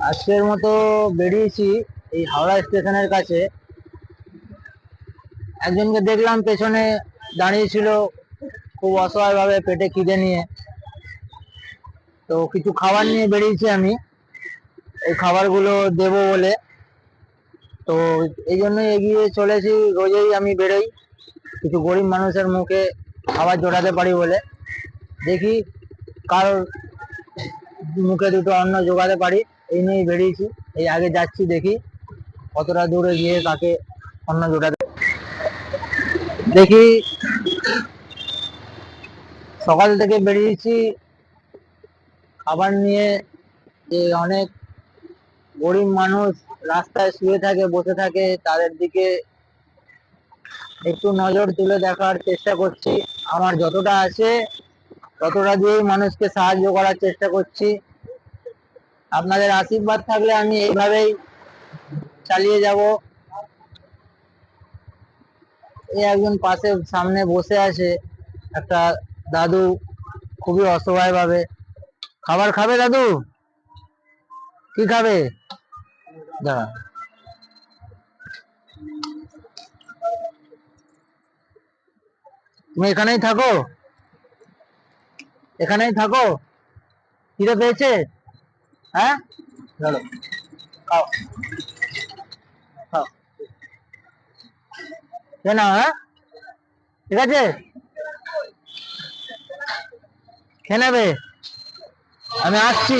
আজকের মতো বেরিয়েছি এই হাওড়া স্টেশনের কাছে। একজনকে দেখলাম পেছনে দাঁড়িয়ে ছিল, খুব অসহায় ভাবে পেটে খিদে নিয়ে। তো কিছু খাবার নিয়ে বেরিয়েছি আমি, এই খাবারগুলো দেবো বলে। তো এই জন্যই এগিয়ে চলেছি। রোজই আমি বেরোই কিছু গরিব মানুষের মুখে খাবার জোটাতে পারি বলে। দেখি কারোর মুখে দুটো অন্ন জোগাতে পারি, এই নিয়েই বেরিয়েছি। এই আগে যাচ্ছি, দেখি কতটা দূরে গিয়ে তাকে অন্ন জোটাতে। দেখি সকাল থেকে বেরিয়েছি খাবার নিয়ে, যে অনেক গরিব মানুষ রাস্তায় শুয়ে থাকে, বসে থাকে, তাদের দিকে একটু নজর তুলে দেখার চেষ্টা করছি। আমার যতটা আছে ততটা দিয়েই মানুষকে সাহায্য করার চেষ্টা করছি। আপনাদের আশীর্বাদ থাকলে আমি এইভাবেই চালিয়ে যাব। এই একজন পাশে সামনে বসে আছে একটা দাদু, খুবই অসহায় ভাবে। খাবার খাবে দাদু? কি খাবে? দাঁড়া, তুমি এখানেই থাকো, এখানেই থাকো। খিদে পেয়েছে? হ্যাঁ, চলো খাও, খাও, খেয়ে নাও। হ্যাঁ, ঠিক আছে, খেয়ে নেবে, আমি আসছি।